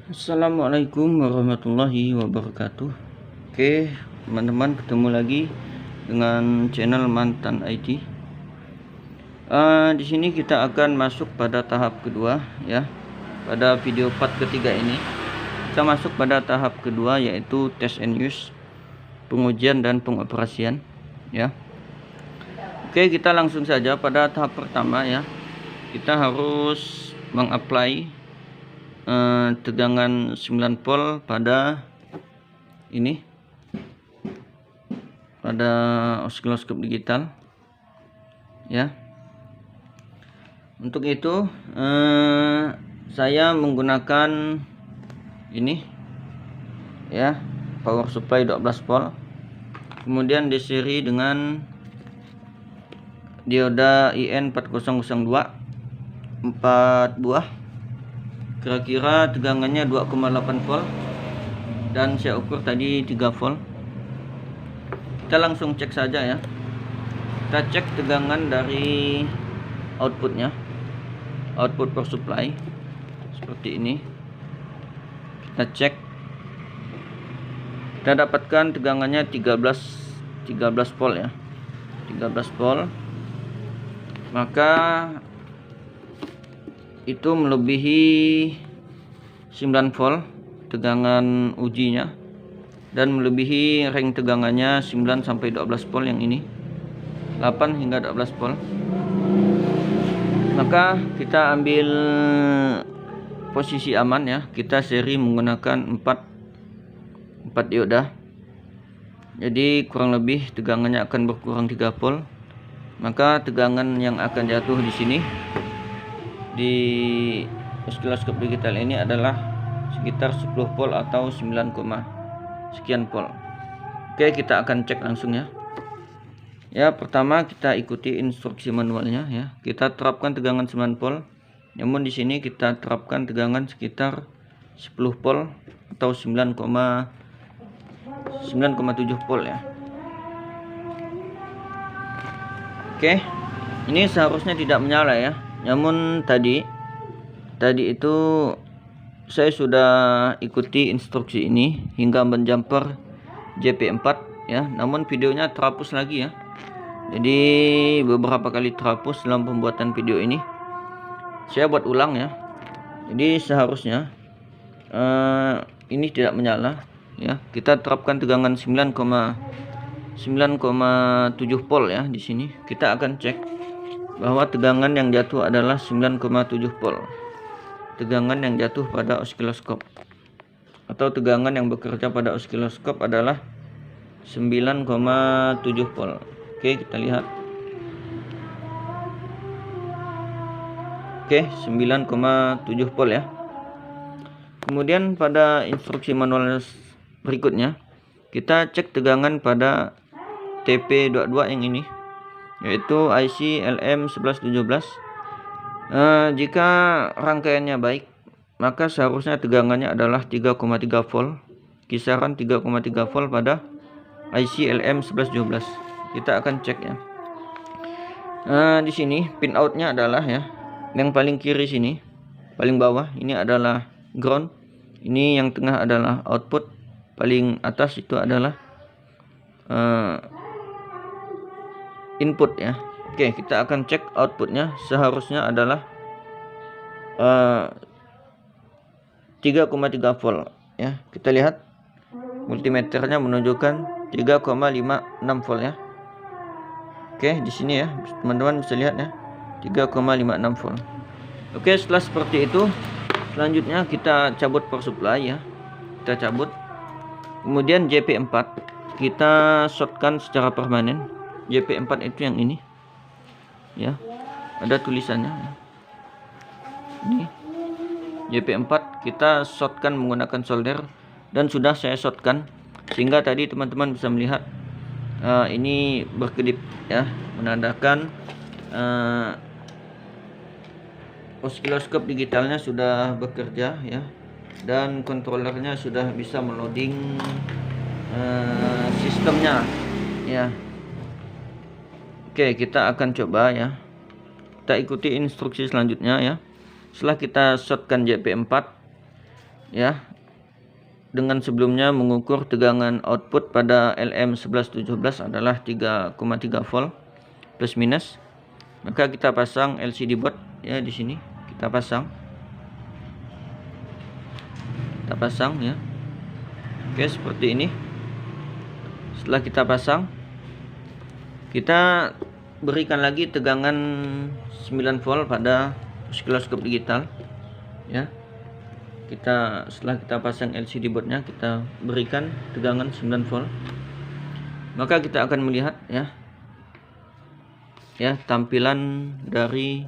Assalamualaikum warahmatullahi wabarakatuh. Oke, teman-teman, ketemu lagi dengan channel Mantan IT. Di sini kita akan masuk pada tahap kedua, ya. Pada video part ketiga ini, kita masuk pada tahap kedua, yaitu test and use, pengujian dan pengoperasian, ya. Oke, kita langsung saja pada tahap pertama, ya. Kita harus mengapply tegangan 9 volt pada ini, pada osiloskop digital, ya. Untuk itu saya menggunakan ini, ya, power supply 12 volt, kemudian diseri dengan dioda IN4002 4 buah. Kira-kira tegangannya 2,8 volt dan saya ukur tadi 3 volt. Kita langsung cek saja, ya. Kita cek tegangan dari outputnya, output power supply seperti ini. Kita cek, kita dapatkan tegangannya 13 volt, ya, 13 volt. Maka itu melebihi 9 volt tegangan ujinya dan melebihi range tegangannya 9 sampai 12 volt yang ini, 8 hingga 12 volt. Maka kita ambil posisi aman, ya. Kita seri menggunakan 4 dioda. Jadi kurang lebih tegangannya akan berkurang 3 volt. Maka tegangan yang akan jatuh di sini di osiloskop digital ini adalah sekitar 10 volt atau 9, sekian volt. Oke, kita akan cek langsung, ya. Ya, pertama kita ikuti instruksi manualnya, ya. Kita terapkan tegangan 9 volt. Namun di sini kita terapkan tegangan sekitar 10 volt atau 9,7 volt, ya. Oke. Ini seharusnya tidak menyala, ya. Namun tadi itu saya sudah ikuti instruksi ini hingga menjumper JP4, ya. Namun videonya terhapus lagi, ya. Jadi beberapa kali terhapus dalam pembuatan video ini. Saya buat ulang, ya. Jadi seharusnya ini tidak menyala, ya. Kita terapkan tegangan 9,7 volt, ya. Di sini kita akan cek bahwa tegangan yang jatuh adalah 9,7 volt. Tegangan yang jatuh pada osiloskop atau tegangan yang bekerja pada osiloskop adalah 9,7 volt. Oke, kita lihat. Oke, 9,7 volt, ya. Kemudian pada instruksi manual berikutnya kita cek tegangan pada TP22 yang ini, yaitu IC LM1117. Jika rangkaiannya baik, maka seharusnya tegangannya adalah 3,3 volt, kisaran 3,3 volt pada IC LM1117. Kita akan cek, ya. Di sini pin outnya adalah, ya, yang paling kiri sini, paling bawah ini adalah ground, ini yang tengah adalah output, paling atas itu adalah input, ya. Oke, kita akan cek outputnya. Seharusnya adalah 3,3 volt, ya. Kita lihat multimeternya menunjukkan 3,56 volt, ya. Oke, di sini, ya, teman-teman bisa lihat, ya, 3,56 volt. Oke, setelah seperti itu, selanjutnya kita cabut power supply, ya. Kita cabut. Kemudian JP4 kita shortkan secara permanen. JP4 itu yang ini, ya, ada tulisannya, ya. Ini JP4 kita shortkan menggunakan solder dan sudah saya shortkan sehingga tadi teman-teman bisa melihat ini berkedip, ya, menandakan osiloskop digitalnya sudah bekerja, ya, dan kontrolernya sudah bisa meloading sistemnya, ya. Oke, kita akan coba, ya. Kita ikuti instruksi selanjutnya, ya. Setelah kita shortkan JP4, ya, dengan sebelumnya mengukur tegangan output pada LM1117 adalah 3,3 volt plus minus. Maka kita pasang LCD board ya di sini. Kita pasang ya. Oke, seperti ini. Setelah kita pasang, kita berikan lagi tegangan 9 volt pada osiloskop digital ya. Setelah kita pasang LCD boardnya, kita berikan tegangan 9 volt. Maka kita akan melihat ya tampilan dari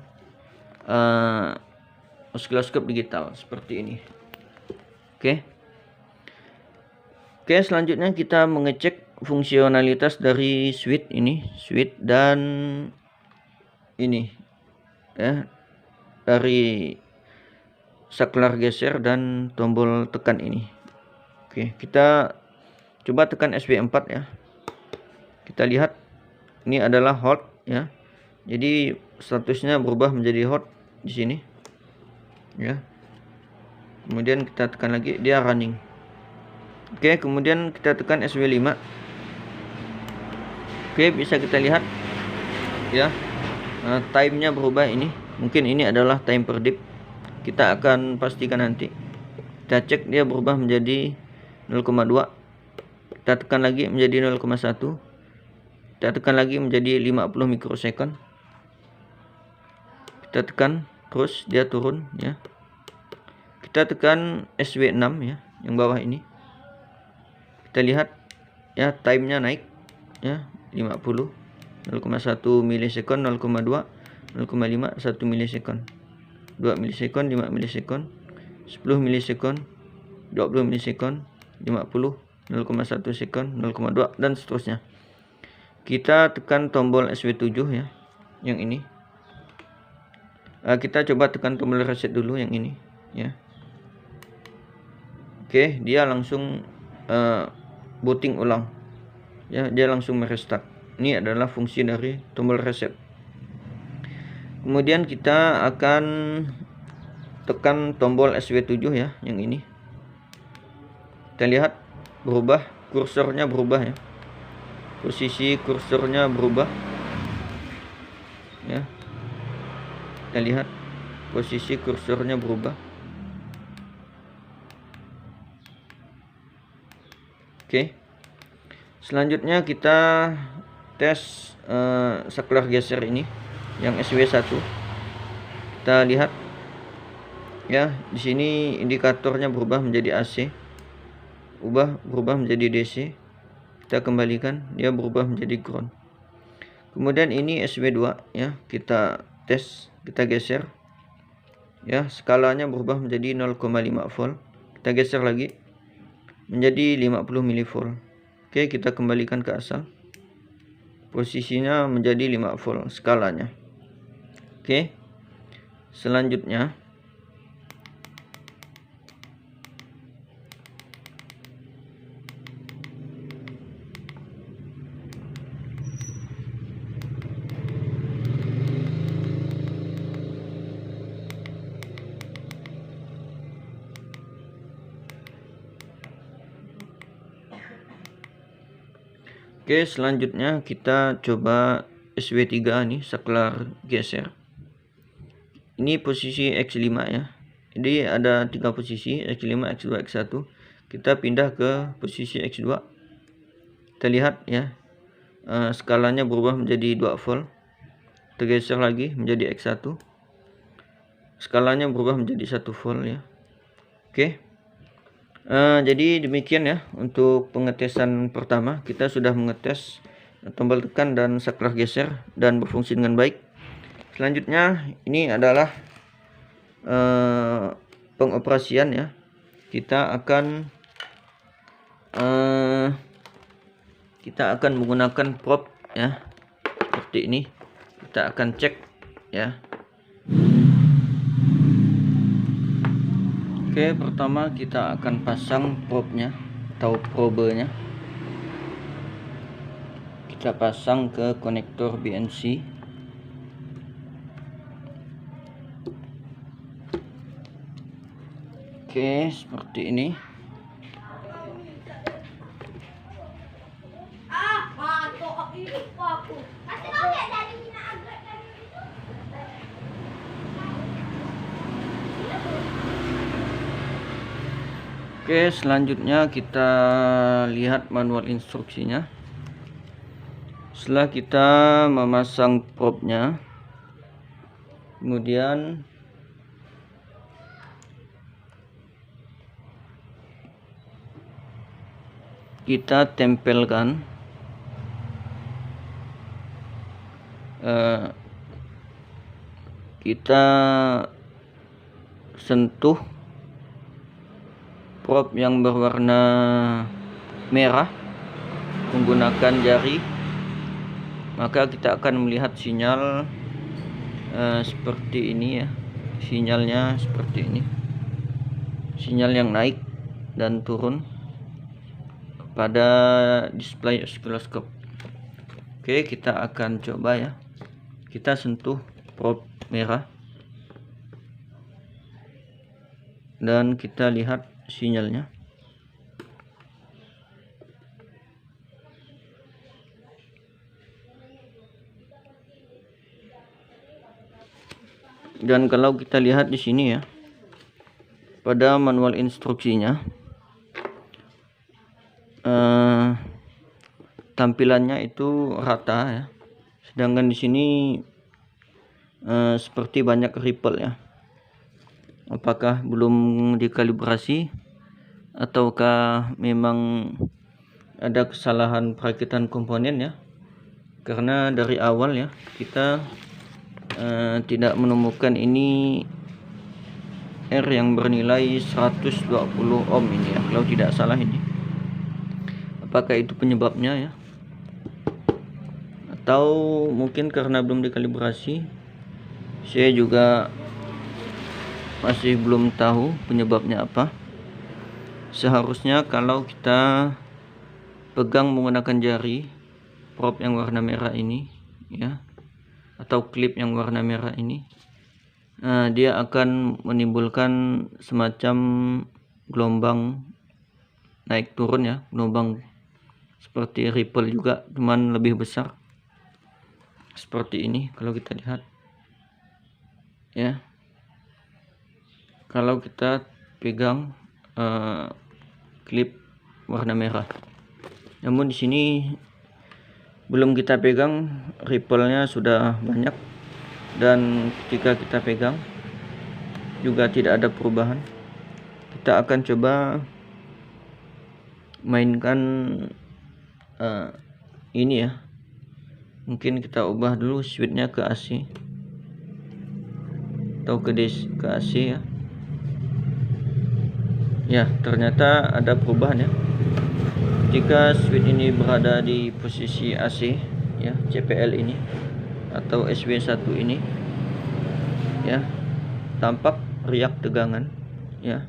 osiloskop digital seperti ini. Oke, selanjutnya kita mengecek fungsionalitas dari switch dan ini ya, dari saklar geser dan tombol tekan ini. Oke, kita coba tekan SW4 ya. Kita lihat ini adalah hot ya. Jadi statusnya berubah menjadi hot di sini. Ya. Kemudian kita tekan lagi, dia running. Oke, kemudian kita tekan SW5. Oke, bisa kita lihat ya. Time-nya berubah ini. Mungkin ini adalah time per dip. Kita akan pastikan nanti. Kita cek dia berubah menjadi 0,2. Kita tekan lagi menjadi 0,1. Kita tekan lagi menjadi 50 mikrosekund. Kita tekan terus dia turun ya. Kita tekan SW6 ya, yang bawah ini. Kita lihat ya, time-nya naik ya, 50, 0,1 milisekund, 0,2, 0,5, 1 milisekund, 2 milisekund, 5 milisekund, 10 milisekund, 20 milisekund, 50, 0,1 sekund, 0,2 dan seterusnya. Kita tekan tombol SW7 ya, yang ini. Kita coba tekan tombol reset dulu yang ini ya. Oke, dia langsung booting ulang ya, dia langsung merestart. Ini adalah fungsi dari tombol reset. Kemudian kita akan tekan tombol SW7 ya, yang ini. Kita lihat berubah, kursornya berubah ya, posisi kursornya berubah ya. Kita lihat posisi kursornya berubah. Oke, selanjutnya kita tes saklar geser ini yang SW1. Kita lihat ya, di sini indikatornya berubah menjadi AC, berubah menjadi DC. Kita kembalikan, dia berubah menjadi ground. Kemudian ini SW2 ya, kita tes, kita geser ya, skalanya berubah menjadi 0,5 volt. Kita geser lagi menjadi 50 mV. Oke, kita kembalikan ke asal. Posisinya menjadi 5 volt skalanya. Oke. Selanjutnya kita coba SW3 nih, saklar geser. Ini posisi X5 ya. Jadi ada 3 posisi, X5, X2, X1. Kita pindah ke posisi X2. Kita lihat ya, skalanya berubah menjadi 2 volt. Kita geser lagi menjadi X1. Skalanya berubah menjadi 1 volt ya. Oke. Jadi demikian ya untuk pengetesan pertama. Kita sudah mengetes tombol tekan dan saklar geser dan berfungsi dengan baik. Selanjutnya ini adalah pengoperasian ya. Kita akan menggunakan probe ya, seperti ini. Kita akan cek ya. Oke, pertama kita akan pasang probe-nya atau probenya. Kita pasang ke konektor BNC. Oke, seperti ini. Oke, selanjutnya kita lihat manual instruksinya. Setelah kita memasang propnya, kemudian kita tempelkan kita sentuh prop yang berwarna merah menggunakan jari, maka kita akan melihat sinyal seperti ini ya. Sinyalnya seperti ini, sinyal yang naik dan turun pada display oscilloscope. Oke, kita akan coba ya. Kita sentuh prop merah dan kita lihat sinyalnya. Dan kalau kita lihat di sini ya, pada manual instruksinya tampilannya itu rata ya. Sedangkan di sini seperti banyak ripple ya. Apakah belum dikalibrasi ataukah memang ada kesalahan perakitan komponen ya? Karena dari awal ya kita tidak menemukan ini R yang bernilai 120 ohm ini ya, kalau tidak salah ini. Apakah itu penyebabnya ya? Atau mungkin karena belum dikalibrasi? Saya juga masih belum tahu penyebabnya apa. Seharusnya kalau kita pegang menggunakan jari prop yang warna merah ini ya, atau klip yang warna merah ini, dia akan menimbulkan semacam gelombang naik turun ya, gelombang seperti ripple juga, cuman lebih besar seperti ini kalau kita lihat ya. Kalau kita pegang klip warna merah, namun di sini belum kita pegang, ripple-nya sudah banyak, dan ketika kita pegang juga tidak ada perubahan. Kita akan coba mainkan ini ya. Mungkin kita ubah dulu switchnya ke AC atau ke AC ya. Ya, ternyata ada perubahan ya. Jika switch ini berada di posisi AC ya, CPL ini atau SW1 ini ya, tampak riak tegangan ya.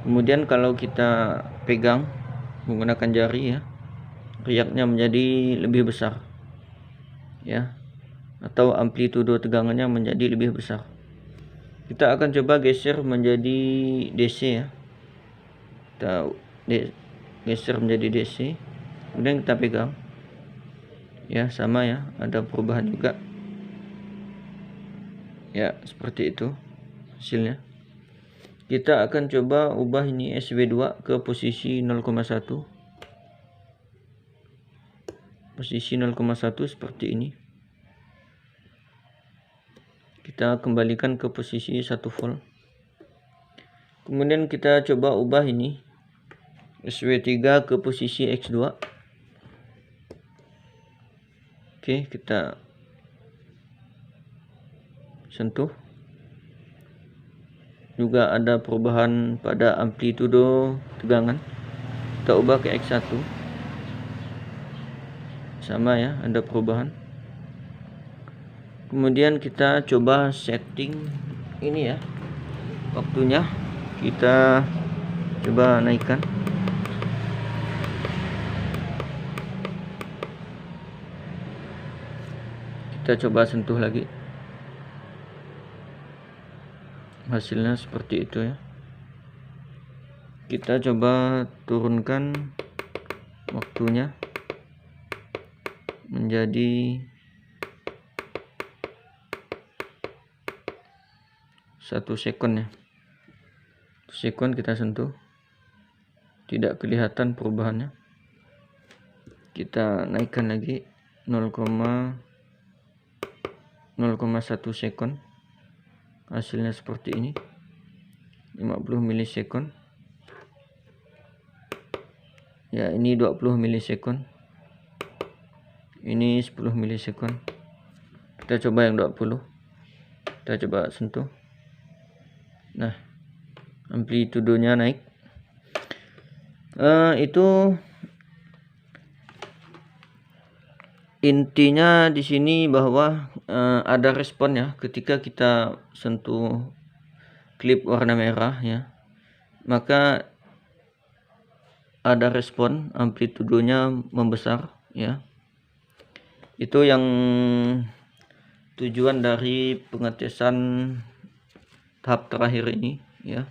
Kemudian kalau kita pegang menggunakan jari ya, riaknya menjadi lebih besar ya, atau amplitudo tegangannya menjadi lebih besar. Kita akan coba geser menjadi DC ya. Kita geser menjadi DC, kemudian kita pegang ya, sama ya, ada perubahan juga ya, seperti itu hasilnya. Kita akan coba ubah ini SW2 ke posisi 0,1, posisi 0,1 seperti ini. Kita kembalikan ke posisi 1 volt. Kemudian kita coba ubah ini SW3 ke posisi X2. Oke, kita sentuh. Juga ada perubahan pada amplitudo tegangan. Kita ubah ke X1. Sama ya, ada perubahan. Kemudian kita coba setting ini ya, waktunya kita coba naikkan. Kita coba sentuh lagi. hasilnya seperti itu ya. Kita coba turunkan waktunya menjadi 1 sekon ya. 1 sekon kita sentuh, tidak kelihatan perubahannya. Kita naikkan lagi 0,1 sekon. Hasilnya seperti ini, 50 milisekon ya. Ini 20 milisekon, ini 10 milisekon. Kita coba yang 20, kita coba sentuh. Nah, amplitudenya naik. Itu intinya di sini bahwa ada respon ya ketika kita sentuh klip warna merah ya, maka ada respon, amplitudenya membesar ya. Itu yang tujuan dari pengetesan tahap terakhir ini ya.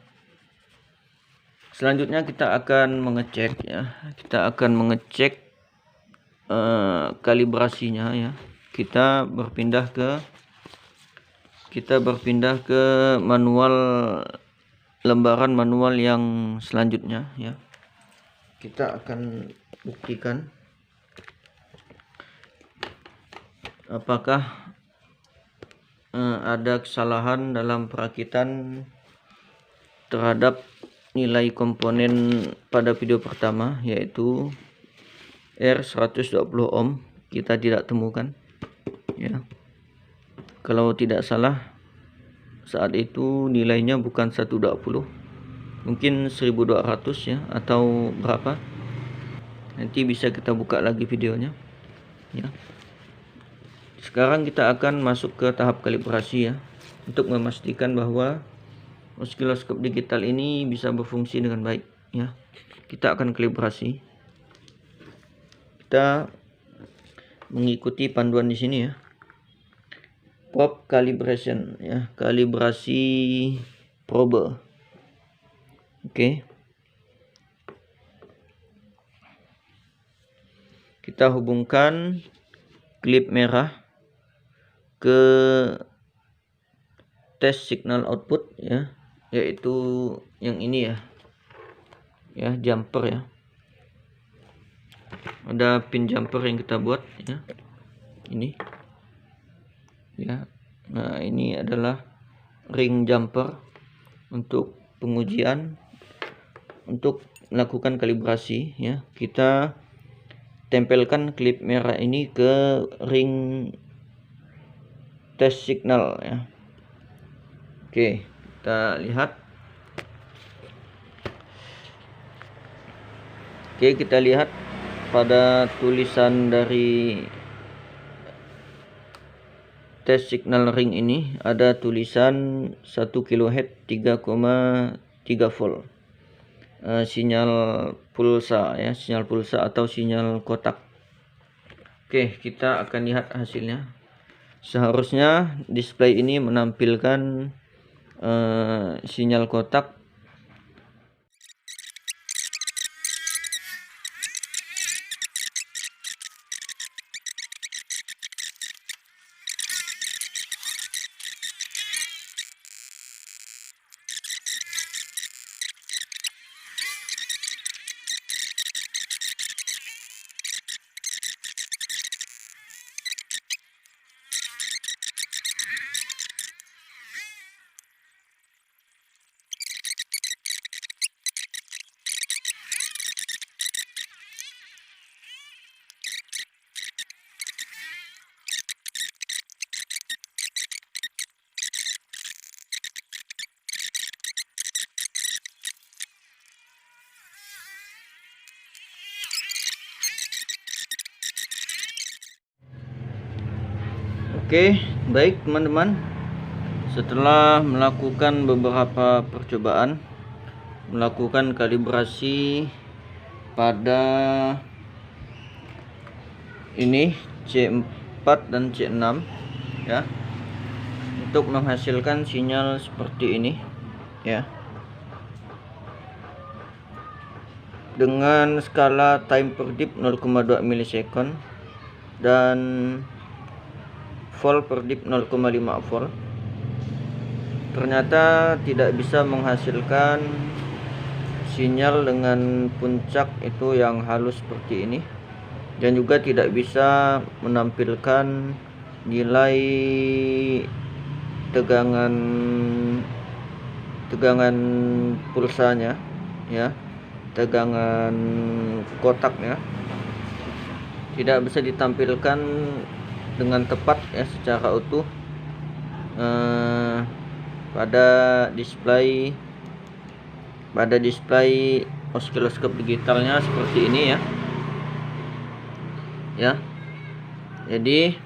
Selanjutnya kita akan mengecek ya, kita akan mengecek kalibrasinya ya. Kita berpindah ke manual, lembaran manual yang selanjutnya ya. Kita akan buktikan apakah ada kesalahan dalam perakitan terhadap nilai komponen pada video pertama, yaitu R120 ohm. Kita tidak temukan ya. Kalau tidak salah saat itu nilainya bukan 120, mungkin 1200 ya, atau berapa. Nanti bisa kita buka lagi videonya ya. Sekarang kita akan masuk ke tahap kalibrasi ya, untuk memastikan bahwa osiloskop digital ini bisa berfungsi dengan baik ya. Kita akan kalibrasi. Kita mengikuti panduan di sini ya. Probe calibration ya, kalibrasi probe. Oke. Kita hubungkan klip merah ke test signal output ya, yaitu yang ini ya. Ya, jumper ya. Ada pin jumper yang kita buat ya. Ini. Ya. Nah, ini adalah ring jumper untuk pengujian, untuk melakukan kalibrasi ya. Kita tempelkan klip merah ini ke ring test signal ya. Oke, kita lihat. Oke, kita lihat pada tulisan dari test signal ring ini ada tulisan 1 kHz 3,3 volt. Sinyal pulsa ya, sinyal pulsa atau sinyal kotak. Oke, kita akan lihat hasilnya. Seharusnya display ini menampilkan sinyal kotak. Oke, baik teman-teman. Setelah melakukan beberapa percobaan, melakukan kalibrasi pada ini C4 dan C6 ya, untuk menghasilkan sinyal seperti ini. ya, dengan skala time per dip 0,2 milisekund dan volt per dip 0,5 volt. Ternyata tidak bisa menghasilkan sinyal dengan puncak itu yang halus seperti ini, dan juga tidak bisa menampilkan nilai tegangan pulsanya ya, tegangan kotaknya tidak bisa ditampilkan dengan tepat ya, secara utuh pada display osiloskop digitalnya seperti ini ya. Jadi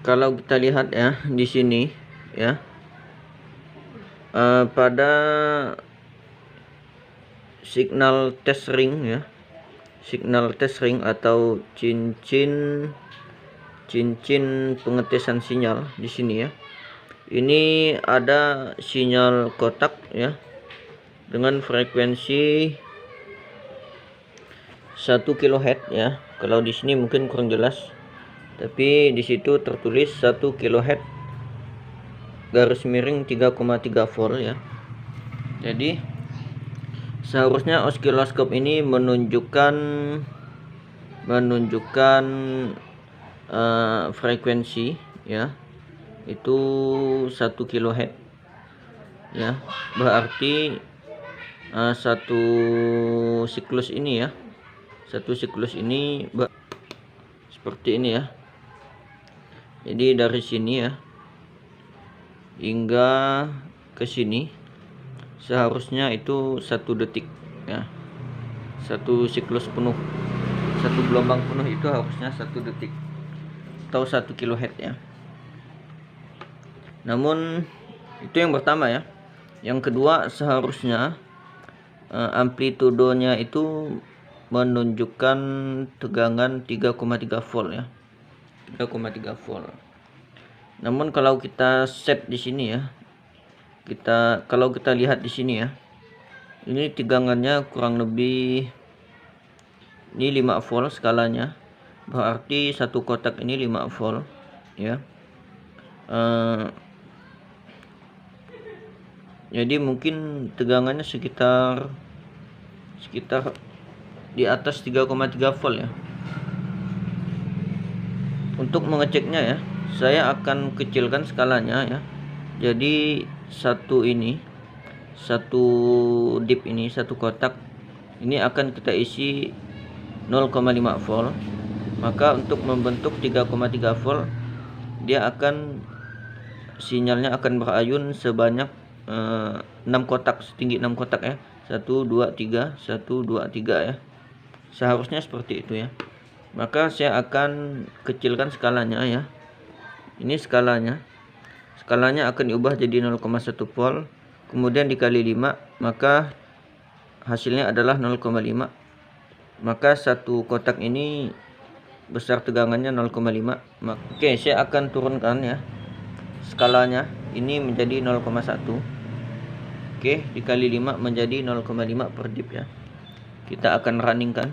kalau kita lihat ya di sini ya, pada signal test ring ya, signal test ring atau cincin pengetesan sinyal di sini ya. Ini ada sinyal kotak ya dengan frekuensi 1 kHz ya. Kalau di sini mungkin kurang jelas, tapi di situ tertulis 1 kHz garis miring 3,3 volt ya. Jadi seharusnya osiloskop ini menunjukkan frekuensi ya, itu 1 kHz ya. Berarti satu siklus ini ya, seperti ini ya. Jadi dari sini ya hingga ke sini seharusnya itu 1 detik ya. Satu siklus penuh, satu gelombang penuh itu harusnya 1 detik atau 1 kHz ya. Namun itu yang pertama ya. Yang kedua, seharusnya amplitudonya itu menunjukkan tegangan 3,3 volt ya. 3,3 volt. Namun kalau kita set di sini ya, kalau kita lihat di sini ya, ini tegangannya kurang lebih ini 5 volt skalanya. Berarti satu kotak ini 5 volt ya. Jadi mungkin tegangannya sekitar di atas 3,3 volt ya. Untuk mengeceknya ya, saya akan kecilkan skalanya ya. Jadi satu dip ini, satu kotak ini akan kita isi 0,5 volt. Maka untuk membentuk 3,3 volt, sinyalnya akan berayun sebanyak 6 kotak, setinggi 6 kotak ya. 1 2 3 1 2 3 ya. Seharusnya seperti itu ya. Maka saya akan kecilkan skalanya ya. Ini skalanya akan diubah jadi 0,1 volt, kemudian dikali 5, maka hasilnya adalah 0,5. Maka satu kotak ini besar tegangannya 0,5. Oke, saya akan turunkan ya skalanya, ini menjadi 0,1. Oke, dikali 5 menjadi 0,5 per dip ya. Kita akan runningkan,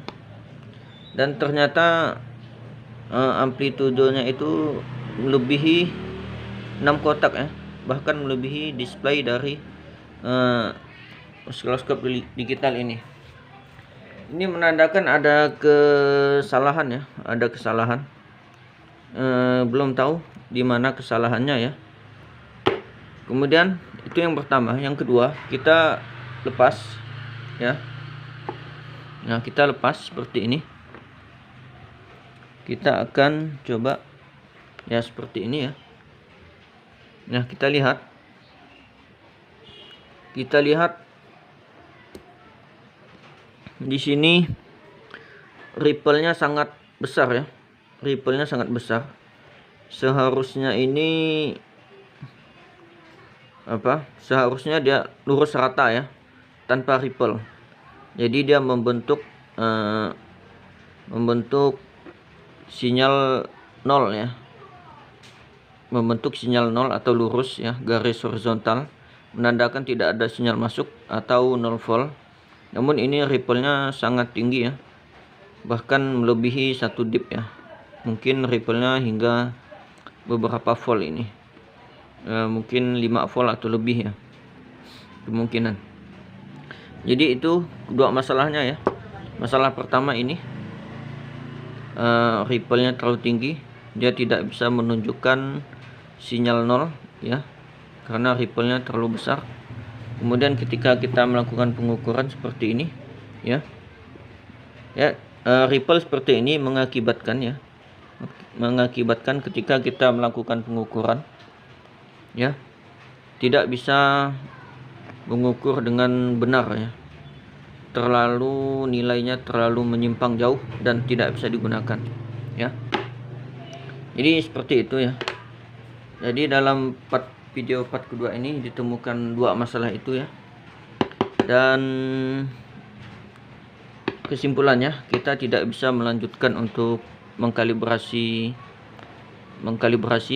dan ternyata amplitudenya itu melebihi 6 kotak ya, bahkan melebihi display dari osiloskop digital ini. Ini menandakan ada kesalahan ya, ada kesalahan. Belum tahu di mana kesalahannya ya. Kemudian itu yang pertama. Yang kedua, kita lepas ya. Nah, kita lepas seperti ini. Kita akan coba ya seperti ini ya. Nah, kita lihat di sini ripple-nya sangat besar ya. Ripple-nya sangat besar. Seharusnya ini seharusnya dia lurus rata ya, tanpa ripple. Jadi dia membentuk sinyal 0 ya. Membentuk sinyal 0 atau lurus ya, garis horizontal. menandakan tidak ada sinyal masuk atau 0 volt. Namun ini ripple-nya sangat tinggi ya, bahkan melebihi 1 dip ya. Mungkin ripple-nya hingga beberapa volt ini, mungkin 5 volt atau lebih ya, kemungkinan. Jadi itu dua masalahnya ya. Masalah pertama ini, ripple-nya terlalu tinggi, dia tidak bisa menunjukkan sinyal 0 ya, karena ripple-nya terlalu besar. Kemudian ketika kita melakukan pengukuran seperti ini ya, ripple seperti ini mengakibatkan ketika kita melakukan pengukuran ya, tidak bisa mengukur dengan benar ya, nilainya terlalu menyimpang jauh dan tidak bisa digunakan ya. Jadi seperti itu ya. Jadi dalam video part kedua ini ditemukan dua masalah itu ya, dan kesimpulannya kita tidak bisa melanjutkan untuk mengkalibrasi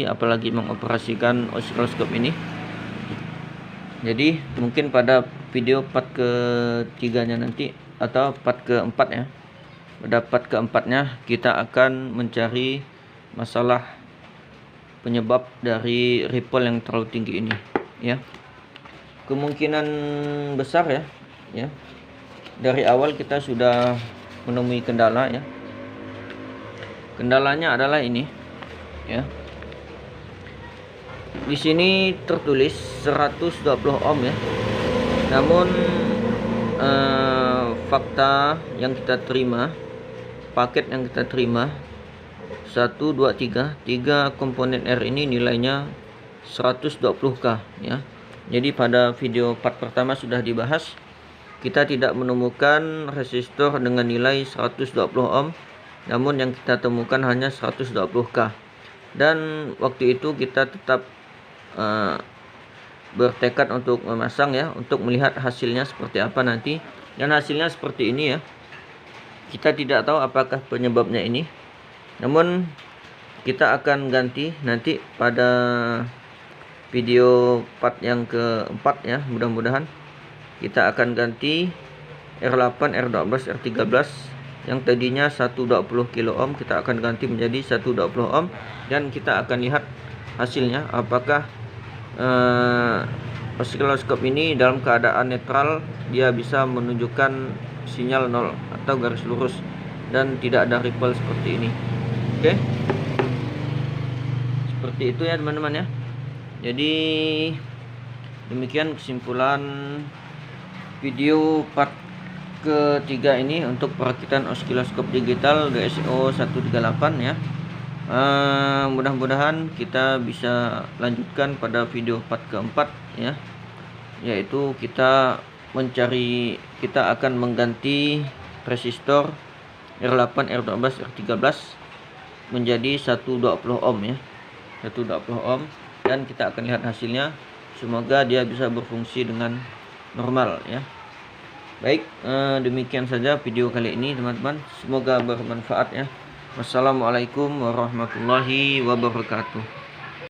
apalagi mengoperasikan osiloskop ini. Jadi mungkin pada video part ketiganya nanti atau part keempat ya, pada part keempatnya kita akan mencari masalah penyebab dari ripple yang terlalu tinggi ini ya. Kemungkinan besar ya, dari awal kita sudah menemui kendala ya. Kendalanya adalah ini ya. Di sini tertulis 120 ohm ya. Namun fakta yang kita terima, paket yang kita terima 1, 2, 3 komponen R ini nilainya 120K ya. Jadi pada video part pertama sudah dibahas, kita tidak menemukan resistor dengan nilai 120 ohm, namun yang kita temukan hanya 120K. Dan waktu itu kita tetap bertekad untuk memasang ya, untuk melihat hasilnya seperti apa nanti. Dan hasilnya seperti ini ya. Kita tidak tahu apakah penyebabnya ini, namun kita akan ganti nanti pada video part yang keempat ya. Mudah-mudahan kita akan ganti R8, R12, R13 yang tadinya 120 kilo ohm, kita akan ganti menjadi 120 ohm, dan kita akan lihat hasilnya apakah osiloskop ini dalam keadaan netral dia bisa menunjukkan sinyal 0 atau garis lurus dan tidak ada ripple seperti ini. Oke, seperti itu ya teman-teman ya. Jadi demikian kesimpulan video part ketiga ini untuk perakitan osiloskop digital GSO 138 ya. Mudah-mudahan kita bisa lanjutkan pada video part keempat ya, yaitu kita akan mengganti resistor R8, R12, R13 menjadi 120 ohm ya, 120 ohm, dan kita akan lihat hasilnya. Semoga dia bisa berfungsi dengan normal ya. Baik, demikian saja video kali ini teman-teman, semoga bermanfaat ya. Wassalamualaikum warahmatullahi wabarakatuh.